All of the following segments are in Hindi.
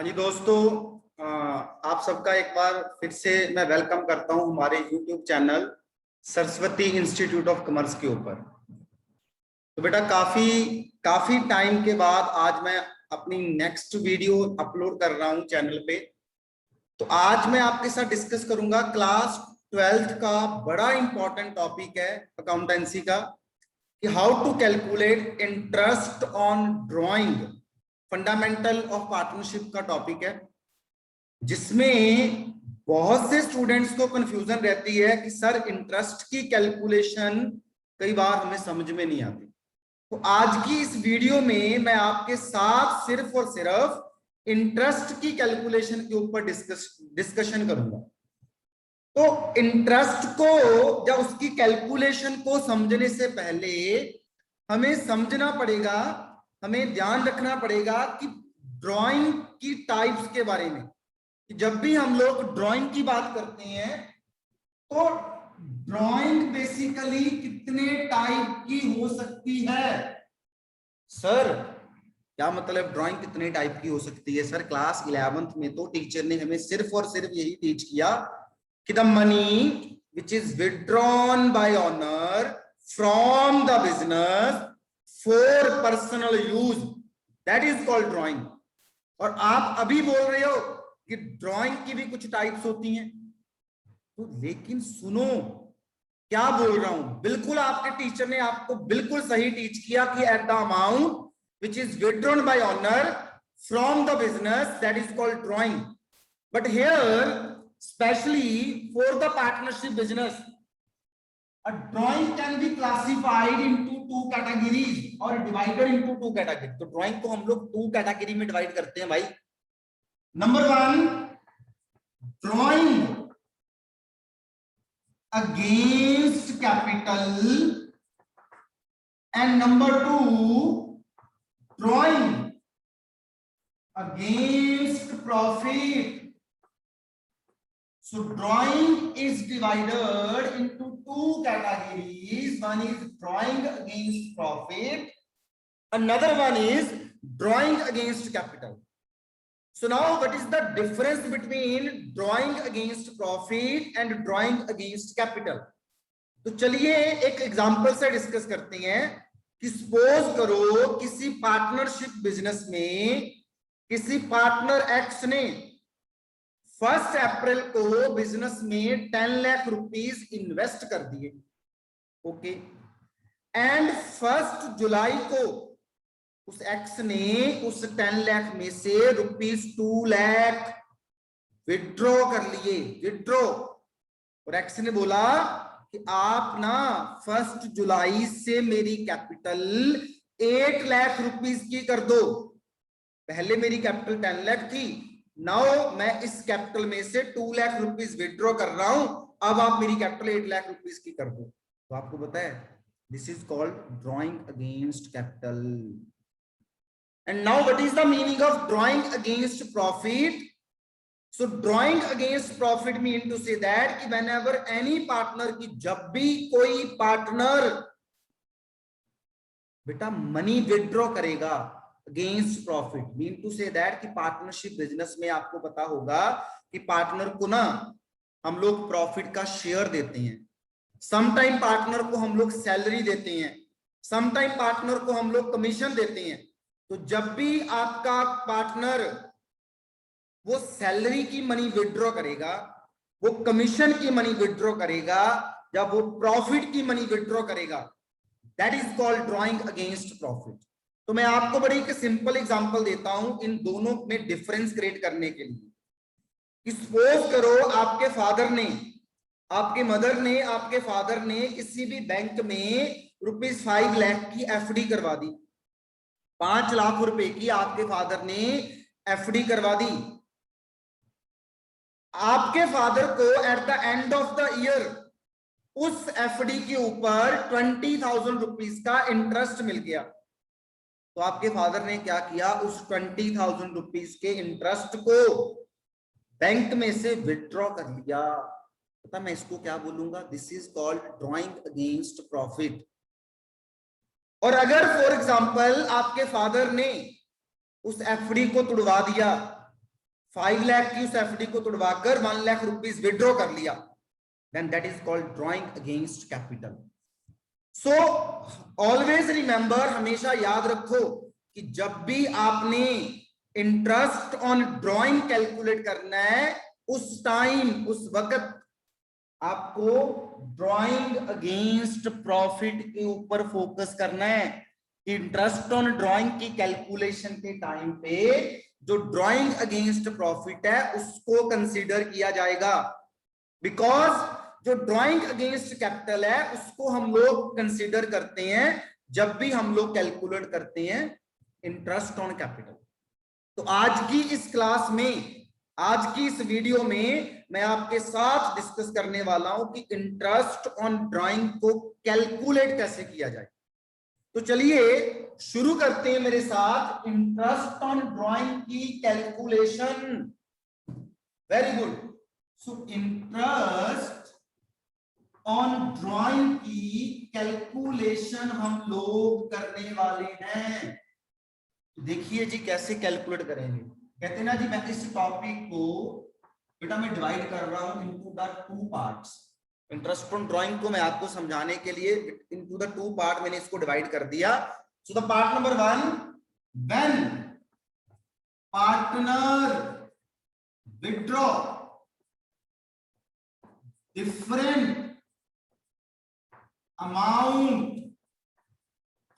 हाँ जी दोस्तों, आप सबका एक बार फिर से मैं वेलकम करता हूं हमारे YouTube channel Saraswati institute of commerce के ऊपर। तो बेटा काफी टाइम के बाद आज मैं अपनी नेक्स्ट वीडियो अपलोड कर रहा हूं चैनल पे। तो आज मैं आपके साथ डिस्कस करूंगा क्लास 12th का बड़ा इंपॉर्टेंट टॉपिक है अकाउंटेंसी का, कि how to calculate interest on drawing. Fundamental of partnership का टॉपिक है, जिसमें बहुत से स्टूडेंट्स को कंफ्यूजन रहती है कि सर इंटरेस्ट की कैलकुलेशन कई बार हमें समझ में नहीं आती। तो आज की इस वीडियो में मैं आपके साथ सिर्फ और सिर्फ इंटरेस्ट की कैलकुलेशन के ऊपर डिस्कशन करूंगा। तो इंटरेस्ट को या उसकी कैलकुलेशन को समझने से पहले हमें समझना पड़ेगा, हमें ध्यान रखना पड़ेगा कि ड्राइंग की टाइप्स के बारे में। जब भी हम लोग ड्राइंग की बात करते हैं तो ड्राइंग बेसिकली कितने टाइप की हो सकती है। सर क्या मतलब ड्राइंग कितने टाइप की हो सकती है? सर क्लास 11th में तो टीचर ने हमें सिर्फ और सिर्फ यही टीच किया कि the money which is withdrawn bye honour from the business for personal use, that is called drawing. और आप अभी बोल रहे हो कि ड्राइंग की भी कुछ टाइप्स होती हैं। तो लेकिन सुनो क्या बोल रहा हूं, बिल्कुल आपके टीचर ने आपको बिल्कुल सही टीच किया कि at the amount which is withdrawn by owner from the business, that is called drawing. But here especially for the partnership business, a drawing can be classified into two categories or divided into two categories. तो drawing को हम लोग two category में divide करते हैं भाई। Number 1, drawing against capital, and number 2, drawing against profit. So drawing is divided into two categories. One is drawing against profit, another one is drawing against capital. So now what is the difference between drawing against profit and drawing against capital? तो चलिए एक एग्जांपल से डिस्कस करते हैं कि सपोज करो किसी पार्टनरशिप बिजनेस में किसी पार्टनर एक्स ने 1 अप्रैल को बिजनेस में 10 लाख रुपीस इन्वेस्ट कर दिए। ओके, एंड 1 जुलाई को उस एक्स ने उस 10 लाख में से ₹2 लाख विड्रॉ कर लिए, विड्रॉ। और एक्स ने बोला कि आप ना 1 जुलाई से मेरी कैपिटल 8 लाख रुपीस की कर दो। पहले मेरी कैपिटल 10 लाख थी, नाउ मैं इस कैपिटल में से 2 लाख रुपीस विड्रॉ कर रहा हूं, अब आप मेरी कैपिटल 8 लाख रुपीस की कर दो। तो आपको पता है this is called drawing against capital. And now what is the meaning of drawing against profit? So drawing against profit mean to say that कि whenever any partner की जब भी कोई पार्टनर बेटा मनी विड्रॉ करेगा against profit, mean to say that कि पार्टनरशिप बिजनेस में आपको पता होगा कि पार्टनर को ना हम लोग प्रॉफिट का शेयर देते हैं, समटाइम पार्टनर को हम लोग सैलरी देते हैं, समटाइम पार्टनर को हम लोग कमीशन देते हैं। तो जब भी आपका पार्टनर वो सैलरी की मनी विड्रॉ करेगा, वो कमीशन की मनी विड्रॉ करेगा, जब वो प्रॉफिट की मनी विड्रॉ करेगा, that is called drawing against profit. तो मैं आपको बड़ी एक सिंपल एग्जांपल देता हूं इन दोनों में डिफरेंस क्रिएट करने के लिए। सपोज करो आपके फादर ने, आपके मदर ने, आपके फादर ने किसी भी बैंक में ₹5 लाख की एफडी करवा दी, 5 लाख रुपए की आपके फादर ने एफडी करवा दी। आपके फादर को at the end of the year उस एफडी के ऊपर 20,000 रुपीस का इंटरेस्ट मिल गया। तो आपके फादर ने क्या किया, उस 20,000 रुपीस के इंटरेस्ट को बैंक में से विड्रॉ कर लिया। पता मैं इसको क्या बोलूंगा? This is called drawing against profit. और अगर फॉर एग्जांपल आपके फादर ने उस एफडी को तुड़वा दिया, 5 लाख की उस एफडी को तुड़वाकर 1 लाख रुपीस विड्रॉ कर लिया, then that is called drawing against capital. So always remember, हमेशा याद रखो कि जब भी आपने इंटरेस्ट ऑन ड्रॉइंग कैलकुलेट करना है, उस टाइम, उस वक्त आपको ड्रॉइंग अगेंस्ट प्रॉफिट के ऊपर फोकस करना है। इंटरेस्ट ऑन ड्रॉइंग की कैलकुलेशन के टाइम पे जो ड्रॉइंग अगेंस्ट प्रॉफिट है उसको कंसीडर किया जाएगा, बिकॉज जो ड्रॉइंग अगेंस्ट कैपिटल है उसको हम लोग कंसीडर करते हैं जब भी हम लोग कैलकुलेट करते हैं इंटरेस्ट ऑन कैपिटल। तो आज की इस क्लास में, आज की इस वीडियो में मैं आपके साथ डिस्कस करने वाला हूं कि इंटरेस्ट ऑन ड्रॉइंग को कैलकुलेट कैसे किया जाए। तो चलिए शुरू करते हैं मेरे साथ इंटरेस्ट ऑन ड्रॉइंग की calculation. Very good. So interest on drawing की कैलकुलेशन हम लोग करने वाले हैं। देखिए जी कैसे कैलकुलेट करेंगे। कहते हैं ना जी, मैं इस टॉपिक को बेटा मैं डिवाइड कर रहा हूं into the 2 parts. Interest on drawing को मैं आपको समझाने के लिए इनटू द 2 पार्ट मैंने इसको डिवाइड कर दिया। So the part number 1, when partner withdraw different amount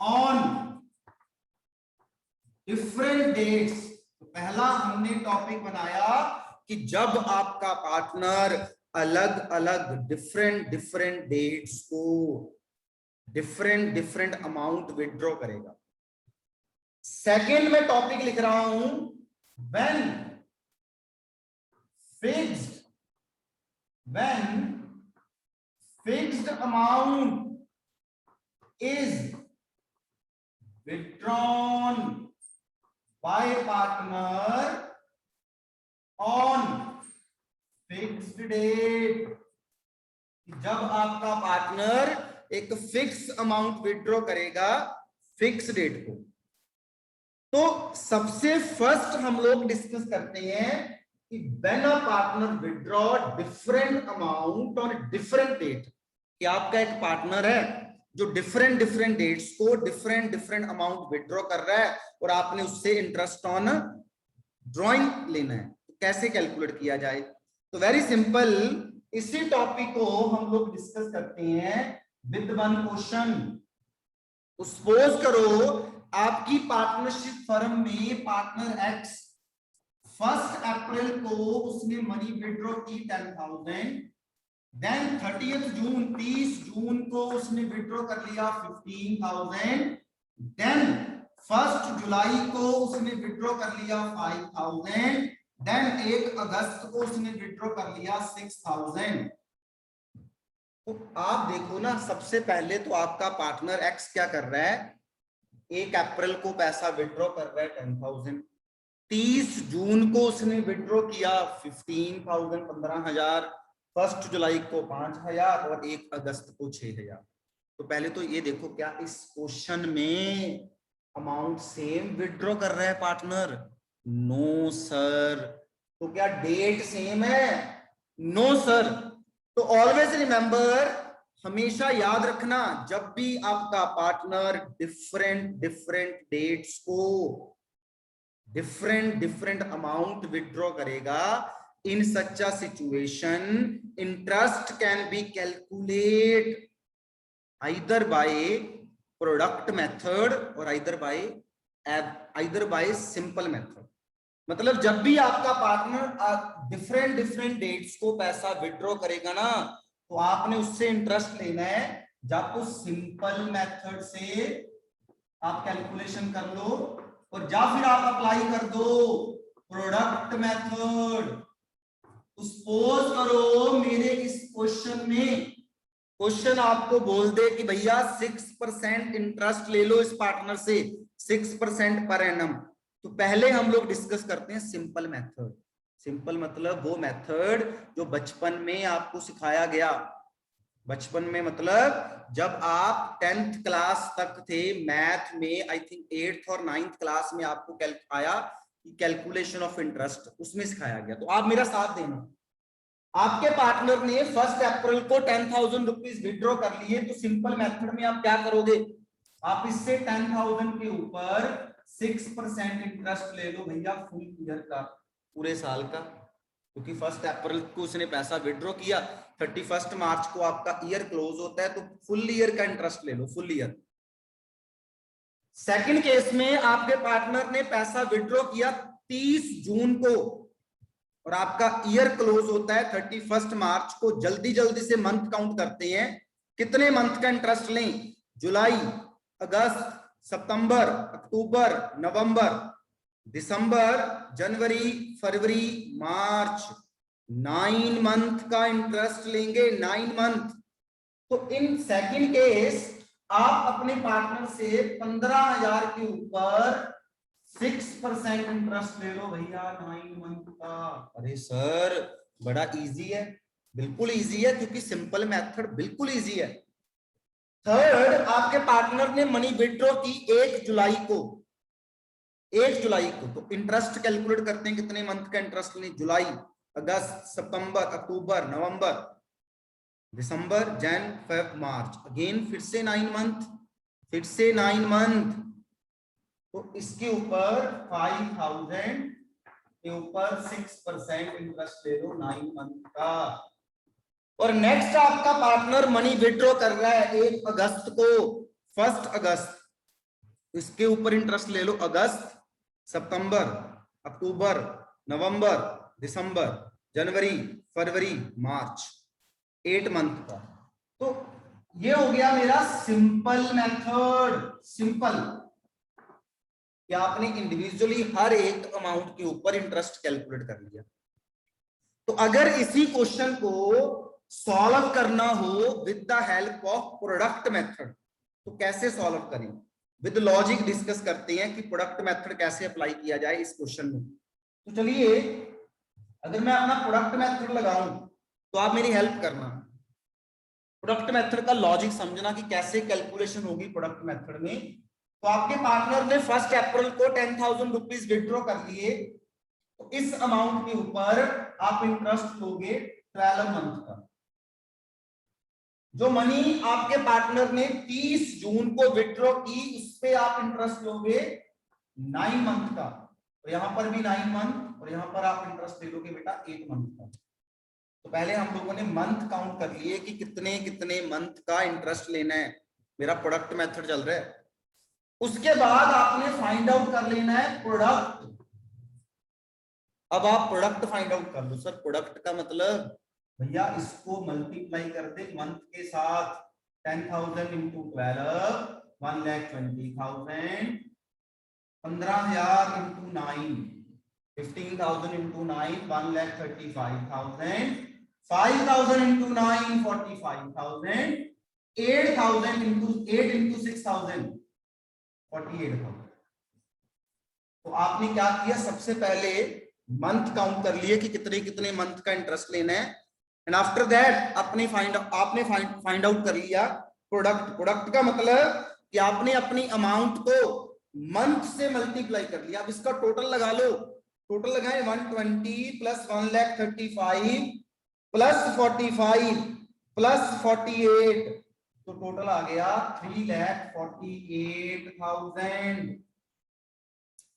on different dates. तो पहला हमने टॉपिक बनाया कि जब आपका पार्टनर अलग अलग डिफरेंट डेट्स को डिफरेंट अमाउंट विथड्रॉ करेगा। सेकंड में टॉपिक लिख रहा हूं, when fixed amount is withdrawn by partner on fixed date। जब आपका पार्टनर एक फिक्स अमाउंट विथड्रॉ करेगा फिक्स डेट को, तो सबसे फर्स्ट हम लोग डिस्कस करते हैं कि when a partner withdraw different amount on different date, कि आपका एक पार्टनर है जो डिफरेंट डेट्स को डिफरेंट अमाउंट विथड्रॉ कर रहा है और आपने उससे इंटरेस्ट ऑन ड्राइंग लेना है। तो कैसे कैलकुलेट किया जाए? तो वेरी सिंपल, इसी टॉपिक को हम लोग डिस्कस करते हैं विद वन क्वेश्चन। सपोज करो आपकी पार्टनरशिप फर्म में पार्टनर एक्स 1 अप्रैल को उसने मनी विथड्रॉ की 10,000, देन 30 जून को उसने विथड्रॉ कर लिया 15,000, देन 1 जुलाई को उसने विथड्रॉ कर लिया 5,000, देन 1 अगस्त को उसने विथड्रॉ कर लिया 6,000। तो आप देखो ना, सबसे पहले तो आपका पार्टनर एक्स क्या कर रहा है, 1 अप्रैल को पैसा विथड्रॉ कर रहा है 10,000, 30 जून को उसने विथड्रॉ किया 15,000 15,000, 1 जुलाई को 5,000 और 1 अगस्त को 6,000। तो पहले तो ये देखो, क्या इस क्वेश्चन में अमाउंट सेम विथड्रॉ कर रहा है पार्टनर? No sir. तो क्या डेट सेम है? No sir. तो ऑलवेज रिमेंबर, हमेशा याद रखना, जब भी आपका पार्टनर डिफरेंट डेट्स को डिफरेंट अमाउंट विथड्रॉ करेगा, in such a situation interest can be calculated either by product method or either by simple method। मतलब जब भी आपका पार्टनर डिफरेंट डेट्स को पैसा विथड्रॉ करेगा ना, तो आपने उससे इंटरेस्ट लेना है, जब तो सिंपल मेथड से आप कैलकुलेशन कर लो और या फिर आप अप्लाई कर दो प्रोडक्ट मेथड। सपोज करो मेरे इस क्वेश्चन में क्वेश्चन आपको बोल दे कि भैया 6% इंटरेस्ट ले लो इस पार्टनर से, 6% पर एनम। तो पहले हम लोग डिस्कस करते हैं सिंपल मेथड। सिंपल मतलब वो मेथड जो बचपन में आपको सिखाया गया। बचपन में मतलब जब आप 10th क्लास तक थे, मैथ में आई थिंक 8th और 9th क्लास में आपको आया कैलकुलेशन ऑफ इंटरेस्ट, उसमें सिखाया गया। तो आप मेरा साथ देना। आपके पार्टनर ने 1 अप्रैल को 10,000 रुपीज विड्रॉ कर लिए, तो सिंपल मेथड में आप क्या करोगे, आप इससे 10,000 के ऊपर 6% इंटरेस्ट ले लो भैया, फुल ईयर का, पूरे साल का। क्योंकि 1 अप्रैल को उसने पैसा विड्रॉ किया, 31 मार्च को आपका ईयर क्लोज होता है, तो फुल ईयर का इंटरेस्ट ले लो, फुल ईयर। सेकंड केस में आपके पार्टनर ने पैसा विड्रॉ किया 30 जून को, और आपका ईयर क्लोज होता है 31 मार्च को। जल्दी जल्दी से मंथ काउंट करते हैं, कितने मंथ का इंटरेस्ट लें, जुलाई, अगस्त, सितंबर, अक्टूबर, नवंबर, दिसंबर, जनवरी, फरवरी, मार्च, 9 मंथ का इंटरेस्ट लेंगे, 9 मंथ। तो इन सेकंड केस आप अपने पार्टनर से 15,000 के ऊपर 6% इंटरेस्ट ले लो भैया, 9 मंथ का। अरे सर बड़ा इजी है, बिल्कुल इजी है, क्योंकि सिंपल मेथड बिल्कुल इजी है। थर्ड, आपके पार्टनर ने मनी विड्रॉ की 1 जुलाई को, 1 जुलाई को, तो इंटरेस्ट कैलकुलेट करते हैं, कितने मंथ का इंटरेस्ट लें, जुलाई, अगस्त, सितंबर, अक्टूबर, नवंबर, दिसंबर, जन, फेब, मार्च। अगेन फिर से 9 मंथ, फिर से 9 मंथ। तो इसके ऊपर 5,000 के ऊपर 6% इंटरेस्ट ले लो 9 मंथ का। और नेक्स्ट आपका पार्टनर मनी विड्रॉ कर रहा है 1 अगस्त को, 1 अगस्त, इसके ऊपर इंटरेस्ट ले लो अगस्त, सितंबर, अक्टूबर, नवंबर, दिसंबर, जनवरी, फरवरी, मार्च, 8 मंथ का। तो ये हो गया मेरा सिंपल मेथड। सिंपल कि आपने इंडिविजुअली हर एक अमाउंट के ऊपर इंटरेस्ट कैलकुलेट कर लिया। तो अगर इसी क्वेश्चन को सॉल्व करना हो with the help of product method, तो कैसे सॉल्व करें, विद लॉजिक डिस्कस करते हैं कि प्रोडक्ट मेथड कैसे अप्लाई किया जाए इस क्वेश्चन में। तो चलिए, अगर मैं अपना प्रोडक्ट मेथड लगाऊं तो आप मेरी हेल्प करना, प्रोडक्ट मेथड का लॉजिक समझना कि कैसे कैलकुलेशन होगी प्रोडक्ट मेथड में। तो आपके पार्टनर ने 1 अप्रैल को 10,000 रुपीज विड्रॉ कर लिए, तो इस अमाउंट के ऊपर आप इंटरेस्ट लोगे 12 मंथ का। जो मनी आपके पार्टनर ने 30 जून को विड्रॉ की, उस पे आप इंटरेस्ट लोगे 9 मंथ का। तो यहां पर भी 9 मंथ, और यहां पर आप इंटरेस्ट ले लोगे बेटा 8 मंथ का। तो पहले हम लोगों ने मंथ काउंट कर लिए कि कितने कितने मंथ का इंटरेस्ट लेना है, मेरा प्रोडक्ट मेथड चल रहा है। उसके बाद आपने फाइंड आउट कर लेना है प्रोडक्ट। अब आप प्रोडक्ट फाइंड आउट कर लो। सर प्रोडक्ट का मतलब भैया इसको मल्टीप्लाई कर दे मंथ के साथ, 10,000 into 12, 1,20,000, 15,000 into 9, 15,000 into 9, 1,35,000, 5,000 into 9, 45,000, 8,000 into 8 into 6,000, 48,000। तो आपने क्या किया, सबसे पहले मंथ काउंट कर लिए कि कितने कितने मंथ का इंटरेस्ट लेना है, एंड आफ्टर दैट आपने फाइंड आउट कर लिया प्रोडक्ट। प्रोडक्ट का मतलब कि आपने अपनी अमाउंट को मंथ से मल्टीप्लाई कर लिया। अब इसका टोटल लगा लो, टोटल लगाए 120 प्लस 1,35,000 प्लस 45 प्लस 48, तो टोटल आ गया 3,48,000।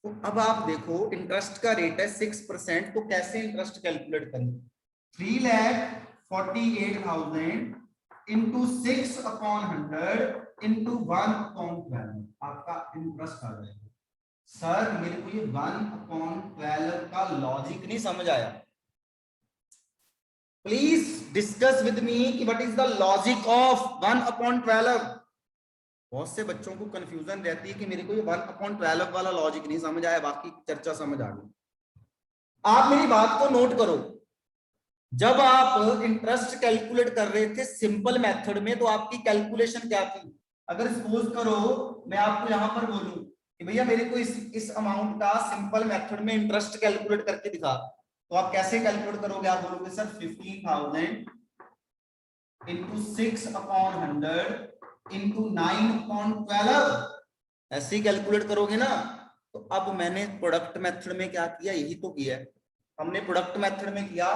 तो अब आप देखो इंटरेस्ट का रेट है 6%, तो कैसे इंटरेस्ट कैलकुलेट करें, 3,48,000 इंटू 6/100 इंटू 1/12 आपका इंटरेस्ट आ जाएगा। सर मेरे को ये 1/12 का लॉजिक नहीं समझ आया, प्लीज डिस्कस विद मी कि what is the logic of 1/12। बहुत से बच्चों को कंफ्यूजन रहती है कि मेरे को ये 1/12 वाला लॉजिक नहीं समझ आया, बाकी चर्चा समझ आ गई। आप मेरी बात को नोट करो, जब आप इंटरेस्ट कैलकुलेट कर रहे थे सिंपल मेथड में, तो आपकी कैलकुलेशन क्या थी। अगर सपोज करो मैं आपको यहां पर बोलूं कि भैया मेरे को इस अमाउंट का सिंपल मेथड में इंटरेस्ट कैलकुलेट करके दिखा, तो आप कैसे कैलकुलेट करोगे, आप बोलोगे सर 15,000 इंटू 6/100 इंटू 9/12, ऐसे ही कैलकुलेट करोगे ना। तो अब मैंने प्रोडक्ट मेथड में क्या किया, यही तो किया है हमने। प्रोडक्ट मेथड में किया,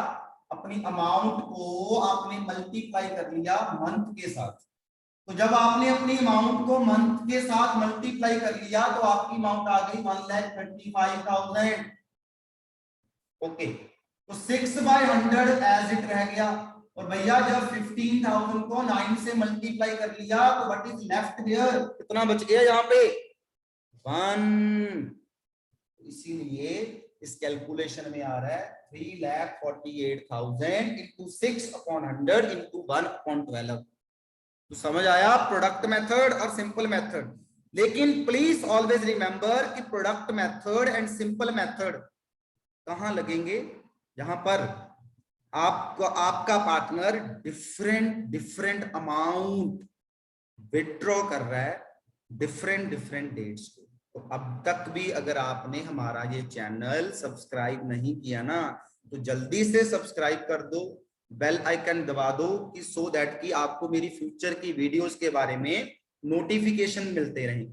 अपनी अमाउंट को आपने मल्टीप्लाई कर लिया मंथ के साथ। तो जब आपने अपनी अमाउंट को मंथ के साथ मल्टीप्लाई कर लिया तो आपकी अमाउंट आ गई 1,35,000। ओके, तो 6/100 एज इट रह गया। और भैया जब 15,000 को 9 से मल्टीप्लाई कर लिया तो व्हाट इज लेफ्ट हियर, कितना बच गया यहाँ पे, 1। इसीलिए इस कैलकुलेशन में आ रहा है 3,48,000 इंटू 6/100 इंटू 1/12। तो समझ आया प्रोडक्ट मेथड और सिंपल मेथड। लेकिन प्लीज ऑलवेज रिमेंबर कि product method and simple method कहां लगेंगे, जहां पर आपको आपका पार्टनर डिफरेंट अमाउंट विथड्रॉ कर रहा है डिफरेंट डेट्स को। तो अब तक भी अगर आपने हमारा ये चैनल सब्सक्राइब नहीं किया ना, तो जल्दी से सब्सक्राइब कर दो, बेल आइकन दबा दो कि सो दैट कि आपको मेरी फ्यूचर की वीडियोस के बारे में नोटिफिकेशन मिलते रहें।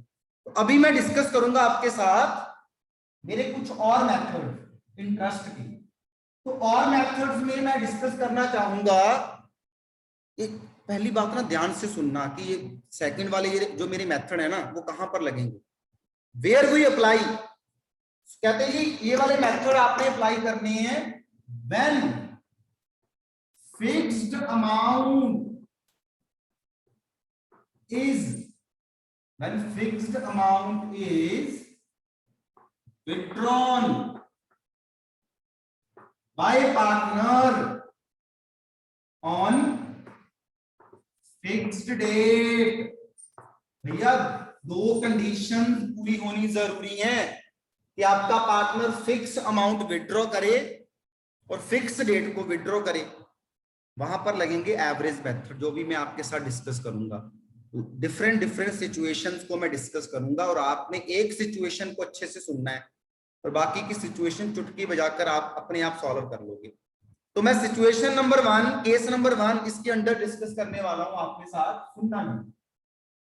तो अभी मैं डिस्कस करूंगा आपके साथ मेरे कुछ और मेथड इंटरेस्ट की। तो और मेथड्स में मैं डिस्कस करना चाहूंगा, एक पहली बात ना ध्यान से सुनना कि ये सेकंड वाले ये जो मेरे मेथड है ना वो कहां पर लगेंगे, वेयर वी अप्लाई। कहते हैं जी ये वाले मेथड आपने अप्लाई करने हैं when fixed amount is withdrawn by partner on fixed date। भैया दो कंडीशन पूरी होनी जरूरी है कि आपका पार्टनर फिक्स अमाउंट विड्रॉ करे और फिक्स डेट को विड्रॉ करे। वहां पर लगेंगे एवरेज मेथड, जो भी मैं आपके साथ डिस्कस करूंगा। डिफरेंट सिचुएशंस को मैं डिस्कस करूंगा और आपने एक सिचुएशन को अच्छे से सुनना है और बाकी की सिचुएशन चुटकी बजाकर आप अपने आप सॉल्व कर लोगे। तो मैं सिचुएशन नंबर 1, केस नंबर 1 इसके अंडर डिस्कस करने वाला हूं आपके साथ, सुनना नहीं।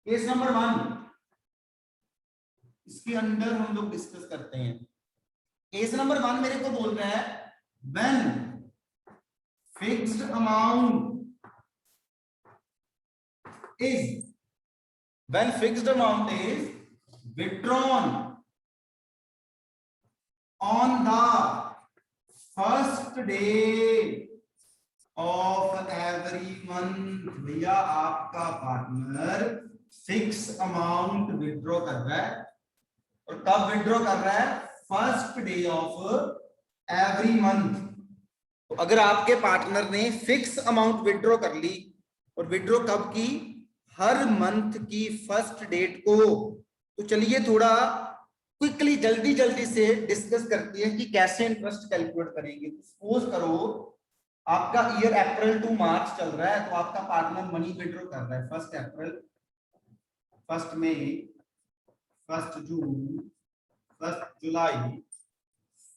केस नंबर 1 इसके अंदर हम लोग डिस्कस करते हैं। केस नंबर 1 मेरे को बोल रहा है when fixed amount is withdrawn on the first day of every month। भैया आपका पार्टनर फिक्स अमाउंट विड्रॉ कर रहा है और कब विड्रॉ कर रहा है, first day of every month. तो अगर आपके पार्टनर ने फिक्स अमाउंट विड्रॉ कर ली और विड्रॉ कब की, हर मंथ की फर्स्ट डेट को। तो चलिए थोड़ा क्विकली जल्दी से डिस्कस करते हैं कि कैसे इंटरेस्ट कैलकुलेट करेंगे। सपोज करो आपका ईयर अप्रैल टू मार्च चल रहा है, तो आपका पार्टनर मनी विड्रॉ कर रहा है 1 अप्रैल, 1 मई, 1 जून, 1 जुलाई,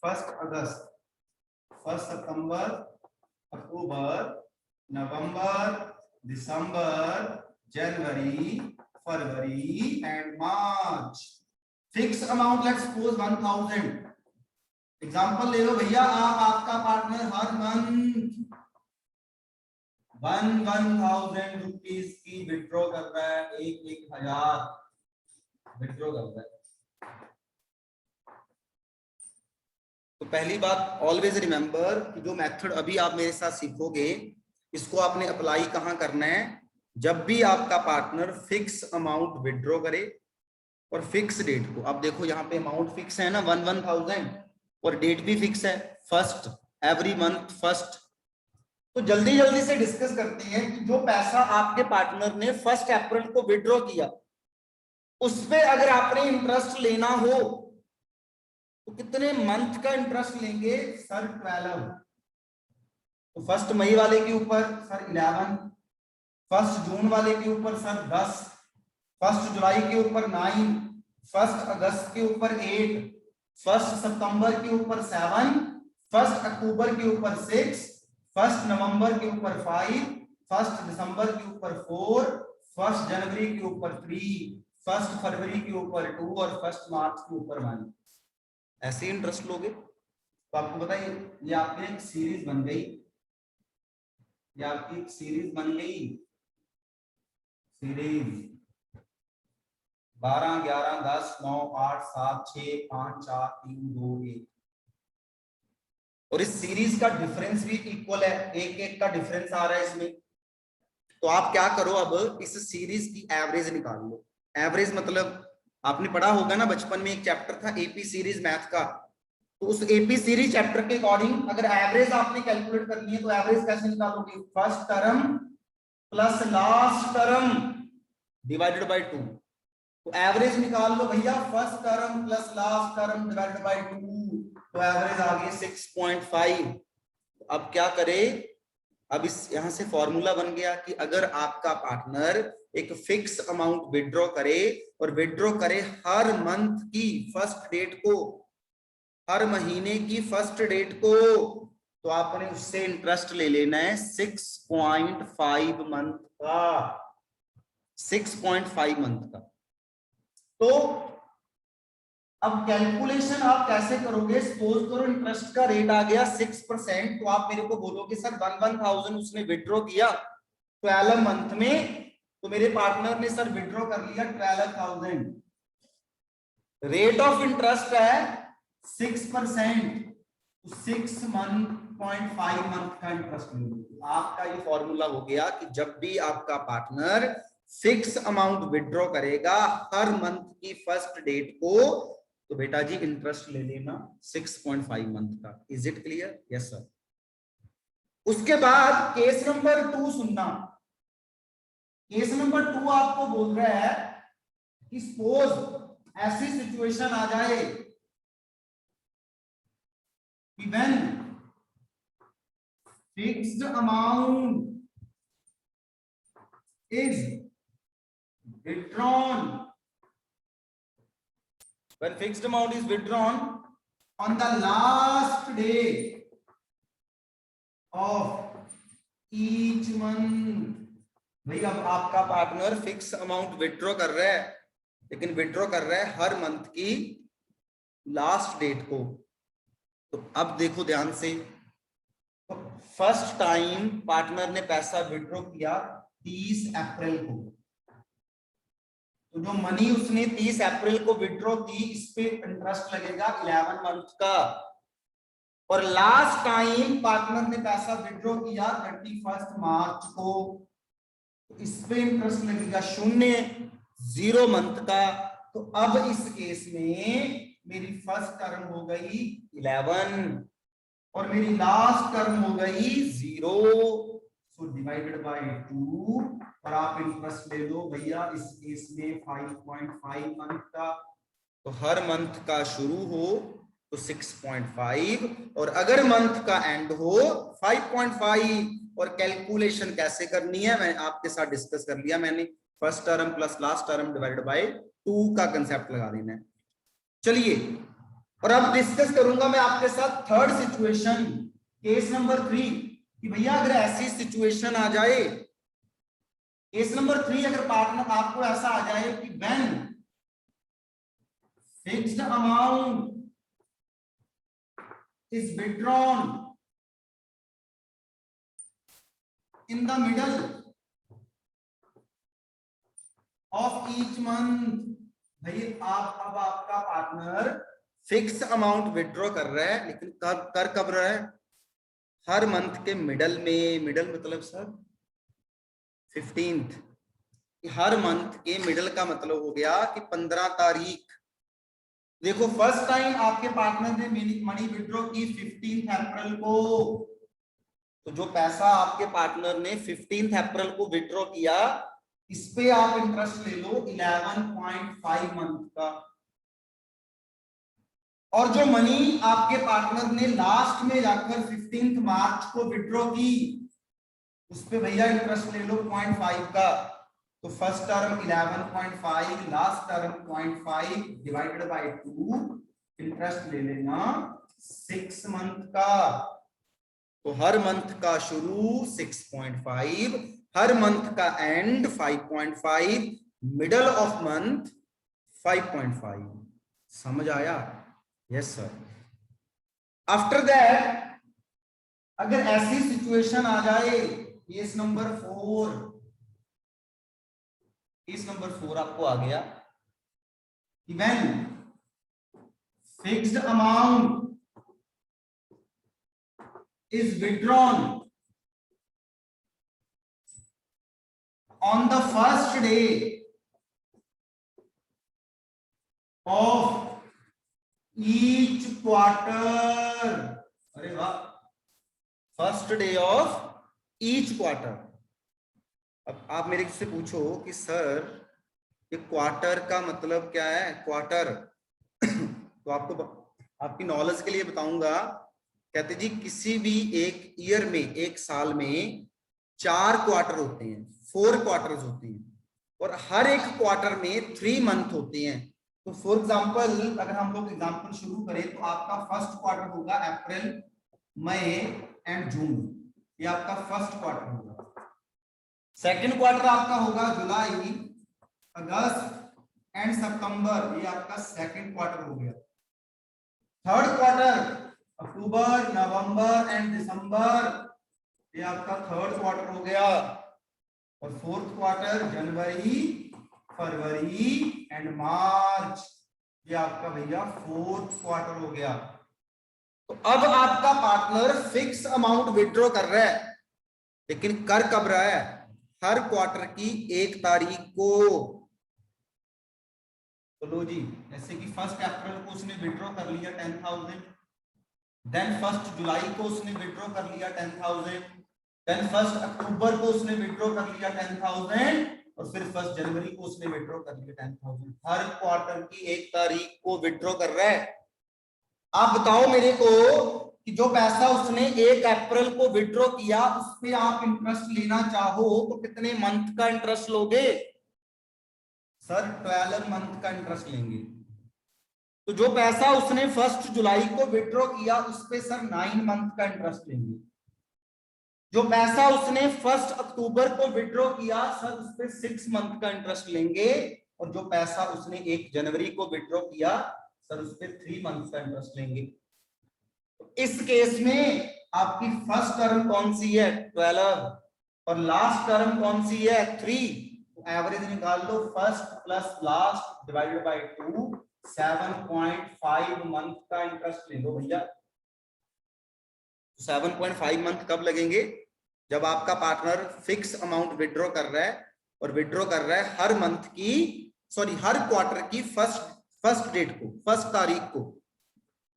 1 अगस्त, 1 सितंबर, अक्टूबर, नवंबर, दिसंबर, जनवरी, फरवरी एंड मार्च। Fix amount let's suppose 1000। Example ले लो भैया, आप आपका पार्टनर हर मंथ 1000 रुपीज की विड्रॉ कर रहा है, 1000 विड्रॉ कर रहा है। तो पहली बात ऑलवेज रिमेंबर कि जो मेथड अभी आप मेरे साथ सीखोगे इसको आपने अप्लाई कहां करना है, जब भी आपका पार्टनर फिक्स अमाउंट विड्रॉ करे और फिक्स डेट को। आप देखो यहाँ पे अमाउंट फिक्स है ना 1000 और डेट भी फिक्स है, फर्स्ट एवरी मंथ फर्स्ट। तो जल्दी से डिस्कस करते हैं कि जो पैसा आपके पार्टनर ने 1 अप्रैल को विड्रॉ किया उस पे अगर आपने इंटरेस्ट लेना हो तो कितने मंथ का इंटरेस्ट लेंगे सर, 12। तो 1 मई वाले के ऊपर सर 11, 1 जून वाले के ऊपर सर 10, 1 जुलाई के ऊपर 9, 1 अगस्त के ऊपर 8, 1 सितंबर के ऊपर 7, 1 अक्टूबर के ऊपर 6, 1 नवंबर के ऊपर 5, 1 दिसंबर के ऊपर 4, 1 जनवरी के ऊपर 3, 1 फरवरी के ऊपर 2 और 1 मार्च के ऊपर 1, ऐसे इंटरेस्ट लोगे तो आपको बताइए ये आपकी एक सीरीज बन गई, ये आपकी एक सीरीज बन गई, सीरीज 12 11 10 9 8 7 6 5 4 3 2 1, और इस सीरीज का डिफरेंस भी इक्वल है, एक एक का डिफरेंस आ रहा है इसमें। तो आप क्या करो, अब इस सीरीज की एवरेज निकाल लो। एवरेज मतलब आपने पढ़ा होगा ना बचपन में, एक चैप्टर था एपी सीरीज मैथ का, तो उस एपी सीरीज चैप्टर के अकॉर्डिंग अगर एवरेज आपने कैलकुलेट करनी है तो एवरेज कैसे निकालोगे, first term plus last term divided by 2। तो एवरेज निकाल लो भैया, first term plus last term divided by 2, तो एवरेज आ गई 6.5। अब क्या करें, अब इस यहां से फॉर्मूला बन गया कि अगर आपका पार्टनर एक फिक्स अमाउंट विड्रॉ करे और विड्रॉ करे हर मंथ की फर्स्ट डेट को, हर महीने की फर्स्ट डेट को, तो आपने उससे इंटरेस्ट ले लेना है 6.5 मंथ का, 6.5 मंथ का। तो अब कैलकुलेशन आप कैसे करोगे, सपोज करो इंटरेस्ट का रेट आ गया 6%, तो आप मेरे को बोलोगे सर 1,000 उसने विड्रॉ किया 12 मंथ में, तो मेरे पार्टनर ने सर विड्रॉ कर लिया 12,000, रेट ऑफ इंटरेस्ट है 6%, तो 6.5 मंथ का इंटरेस्ट मिलेगा। आपका ये फॉर्मूला हो गया कि जब भी आपका पार्टनर फिक्स अमाउंट विड्रॉ करेगा हर मंथ की फर्स्ट डेट को, तो बेटा जी इंटरेस्ट ले लेना 6.5 मंथ का। Is it clear? Yes sir. उसके बाद केस नंबर 2 सुनना। केस नंबर 2 आपको बोल रहा है कि सपोज ऐसी सिचुएशन आ जाए कि when fixed amount is withdrawn, when fixed amount is withdrawn on the last day of each month। भाई अब आपका पार्टनर फिक्स अमाउंट विड्रॉ कर रहा है, लेकिन विड्रॉ कर रहा है हर मंथ की लास्ट डेट को। तो अब देखो ध्यान से, तो फर्स्ट टाइम पार्टनर ने पैसा विड्रॉ किया 30 अप्रैल को, तो जो मनी उसने 30 अप्रैल को विड्रॉ की, इस पे इंटरेस्ट लगेगा 11 मंथ का। और लास्ट टाइम पार्टनर ने पैसा विड्रॉ किया 31 मार्च को, तो इस पे इंटरेस्ट लगेगा 0 मंथ का। तो अब इस केस में मेरी फर्स्ट टर्म हो गई 11 और मेरी लास्ट टर्म हो गई 0, सो डिवाइडेड बाय 2, और आप इंटरेस्ट ले लो भैया इस केस में 5.5 मंथ का। तो हर मंथ का शुरू हो तो 6.5 और अगर मंथ का एंड हो 5.5। और कैलकुलेशन कैसे करनी है मैं आपके साथ डिस्कस कर लिया मैंने, first term plus last term divided by 2 का कंसेप्ट लगा देना है। चलिए, और अब डिस्कस करूंगा मैं आपके साथ थर्ड सिचुएशन, केस नंबर 3, कि भैया अगर ऐसी सिचुएशन आ जाए, केस नंबर 3, अगर पार्टनर आपको ऐसा आ जाए कि when fixed amount is withdrawn in the middle of each month. भाई अब आपका पार्टनर फिक्स अमाउंट विथड्रॉ कर रहा है, लेकिन कब रहा है, हर मंथ के मिडल में। मिडल मतलब सर 15th, हर मंथ के मिडल का मतलब हो गया कि 15 तारीख। देखो फर्स्ट टाइम आपके पार्टनर ने मनी विड्रॉ की 15 अप्रैल को, तो जो पैसा आपके पार्टनर ने 15 अप्रैल को विड्रॉ किया, इस पे आप इंटरेस्ट ले लो 11.5 मंथ का। और जो मनी आपके पार्टनर ने लास्ट में जाकर 15 मार्च को विड्रॉ की, उस पे भैया इंटरेस्ट ले लो 0.5 का। तो first term 11.5, last term 0.5 divided by 2, interest ले लेना 6 मंथ का। तो हर मंथ का शुरू 6.5, हर मंथ का एंड 5.5, मिडल ऑफ मंथ 5.5। समझ आया? Yes sir. आफ्टर दैट अगर ऐसी सिचुएशन आ जाए, केस नंबर 4, केस नंबर 4 आपको आ गया, when fixed amount is withdrawn on the first day of each quarter। अरे वाह, first day of each quarter. अब आप मेरे से पूछो कि सर ये क्वार्टर का मतलब क्या है? क्वार्टर तो आपको आपकी नॉलेज के लिए बताऊंगा। कहते जी किसी भी एक ईयर में, एक साल में 4 क्वार्टर होते हैं, 4 क्वार्टर्स होते हैं, और हर एक क्वार्टर में 3 मंथ होते हैं। तो फॉर एग्जांपल अगर हम लोग एग्जांपल शुरू करें तो आपका फर्स्ट क्वार्टर होगा अप्रैल, मई एंड जून, ये आपका फर्स्ट क्वार्टर होगा। सेकंड क्वार्टर आपका होगा जुलाई, अगस्त एंड सितंबर, ये आपका सेकंड क्वार्टर हो गया। थर्ड क्वार्टर अक्टूबर, नवंबर एंड दिसंबर, ये आपका थर्ड क्वार्टर हो गया। और फोर्थ क्वार्टर जनवरी, फरवरी एंड मार्च, ये आपका भैया फोर्थ क्वार्टर हो गया। तो अब आपका पार्टनर फिक्स अमाउंट विड्रॉ कर रहा है, लेकिन कर कब रहा है? हर क्वार्टर की 1 तारीख को। तो लो जी, जैसे कि 1 अप्रैल को उसने विड्रॉ कर लिया 10,000, देन 1 जुलाई को उसने विड्रॉ कर लिया 10,000, देन 1 अक्टूबर को उसने विड्रॉ कर लिया 10,000, और फिर 1 जनवरी को उसने विड्रॉ कर लिया 10,000। हर क्वार्टर की 1 तारीख को विड्रॉ कर रहा है। आप बताओ मेरे को कि जो पैसा उसने 1 अप्रैल को विड्रॉ किया उस पे आप इंटरेस्ट लेना चाहो तो कितने मंथ का इंटरेस्ट लोगे? सर 12 मंथ का इंटरेस्ट लेंगे। तो जो पैसा उसने 1 जुलाई को विड्रॉ किया उस पे सर 9 मंथ का इंटरेस्ट लेंगे। जो पैसा उसने 1 अक्टूबर को विड्रॉ किया सर उस पे 6 मंथ का इंटरेस्ट लेंगे। और जो पैसा उसने 1 जनवरी को विड्रॉ किया सर उस पे 3 मंथ का इंटरेस्ट लेंगे। तो इस केस में आपकी फर्स्ट टर्म कौन सी है? 12, और लास्ट टर्म कौन सी है? 3। तो एवरेज निकाल लो, first plus last divided by 2, 7.5 month का इंटरेस्ट ले लो भैया। 7.5 मंथ कब लगेंगे? जब आपका पार्टनर फिक्स अमाउंट विड्रॉ कर रहा है, और विड्रॉ कर रहा है हर मंथ की, सॉरी हर क्वार्टर की फर्स्ट डेट को, फर्स्ट तारीख को।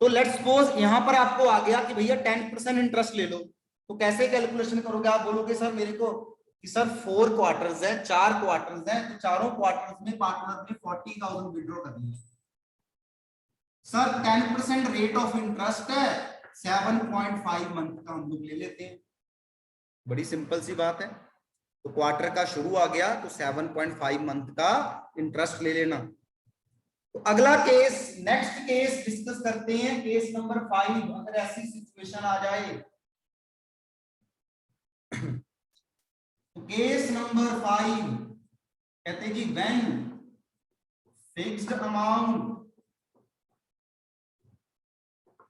तो लेट्स सपोज यहां पर आपको आ गया कि भैया 10% इंटरेस्ट ले लो। तो कैसे कैलकुलेशन करोगे? आप बोलोगे सर मेरे को कि सर 4 क्वार्टर्स हैं, 4 क्वार्टर्स हैं, तो चारों क्वार्टर्स में पार्टनर ने 40,000 विड्रॉ कर लिया। सर 10% रेट ऑफ इंटरेस्ट है, 7.5 मंथ का हम लोग ले लेते हैं। बड़ी सिंपल सी बात है। तो क्वार्टर का शुरू आ गया तो 7.5 मंथ का इंटरेस्ट ले लेना। तो अगला केस, नेक्स्ट केस डिस्कस करते हैं, केस नंबर 5। अगर ऐसी सिचुएशन आ जाए तो केस नंबर 5 कहते जी when fixed amount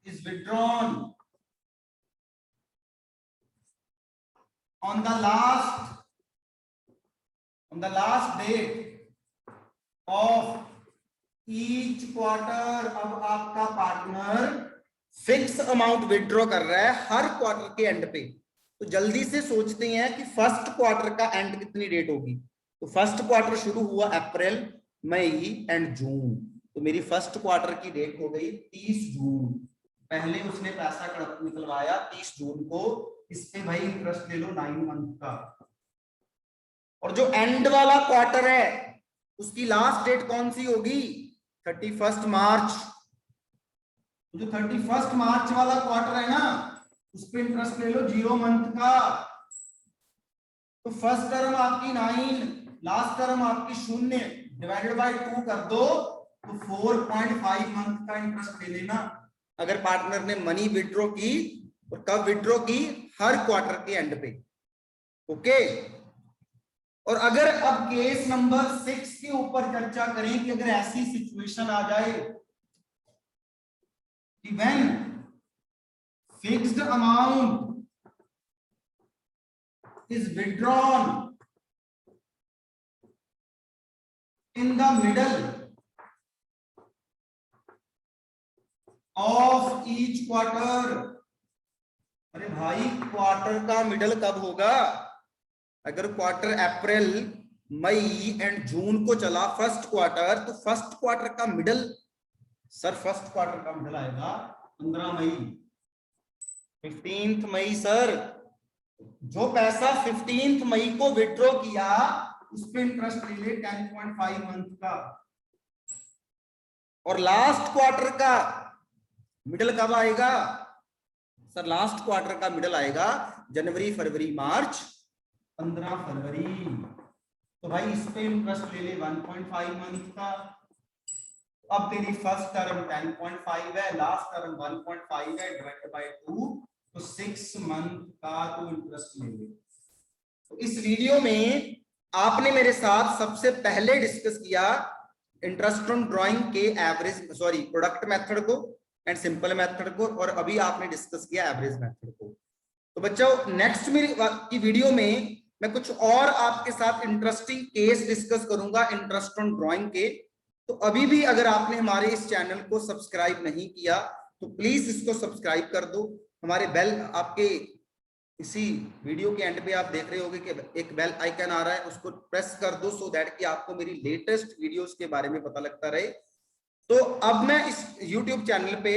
is withdrawn on the last date of each quarter। अब आपका पार्टनर फिक्स अमाउंट विड्रॉ कर रहा है हर क्वार्टर के एंड पे। तो जल्दी से सोचते हैं कि फर्स्ट क्वार्टर का एंड कितनी डेट होगी। तो फर्स्ट क्वार्टर शुरू हुआ अप्रैल, मई एंड जून। तो मेरी फर्स्ट क्वार्टर की डेट हो गई 30 जून। पहले उसने पैसा निकलवाया 30 जून को, इस पे भाई इंटरेस्ट ले लो 9 मंथ का। और जो एंड वाला क्वार्टर है उसकी लास्ट डेट कौन सी होगी? 31 मार्च। जो 31 मार्च वाला क्वार्टर है ना उस पे इंटरेस्ट ले लो 0 मंथ का। तो फर्स्ट टर्म आपकी 9, लास्ट टर्म आपकी 0, डिवाइडेड बाय 2 कर दो तो 4.5 मंथ का इंटरेस्ट ले लेना। अगर पार्टनर ने मनी विड्रॉ की, और कब विड्रॉ की? हर क्वार्टर के एंड पे। ओके, और अगर अब केस नंबर 6 के ऊपर चर्चा करें कि अगर ऐसी सिचुएशन आ जाए कि when fixed amount is withdrawn in the middle of each quarter। अरे भाई क्वार्टर का मिडल कब होगा? अगर quarter April May and June को चला फर्स्ट क्वार्टर, तो फर्स्ट क्वार्टर का मिडल, सर फर्स्ट क्वार्टर का मिडल आएगा 15 मई, 15 मई। सर जो पैसा 15 मई को विड्रॉ किया उस पे इंटरेस्ट ले ले 10.5 मंथ का। और लास्ट क्वार्टर का मिडल कब आएगा? सर लास्ट क्वार्टर का मिडल आएगा जनवरी फरवरी मार्च 15 फरवरी। तो भाई इस पे इंटरेस्ट ले ले 1.5 मंथ का। अब तेरी फर्स्ट टर्म 10.5 है, लास्ट टर्म 1.5 है, डिवाइड बाय 2, तो 6 मंथ का तो इंटरेस्ट ले ले। तो इस वीडियो में आपने मेरे साथ सबसे पहले डिस्कस किया इंटरेस्ट ऑन ड्राइंग के एवरेज प्रोडक्ट मेथड को एंड सिंपल मेथड को, और अभी आपने डिस्कस किया एवरेज मेथड को। तो बच्चों नेक्स्ट मेरी की वीडियो में मैं कुछ और आपके साथ इंटरेस्टिंग केस डिस्कस करूंगा इंटरेस्ट ऑन ड्राइंग के। तो अभी भी अगर आपने हमारे इस चैनल को सब्सक्राइब नहीं किया तो प्लीज इसको सब्सक्राइब कर दो। हमारे बेल, आपके इसी वीडियो के एंड पे आप देख रहे होंगे कि एक बेल आइकन आ रहा है, उसको प्रेस कर दो सो दैट कि आपको मेरी लेटेस्ट वीडियोस के बारे में पता लगता रहे। तो अब मैं इस YouTube चैनल पे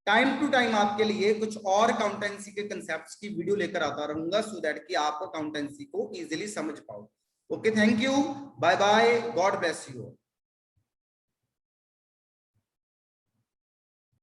टाइम टू टाइम आपके लिए कुछ और अकाउंटेंसी के कंसेप्ट्स की वीडियो लेकर आता रहूंगा सो दैट कि आप अकाउंटेंसी को इजीली समझ पाओ। Okay, thank you, bye bye, God bless you.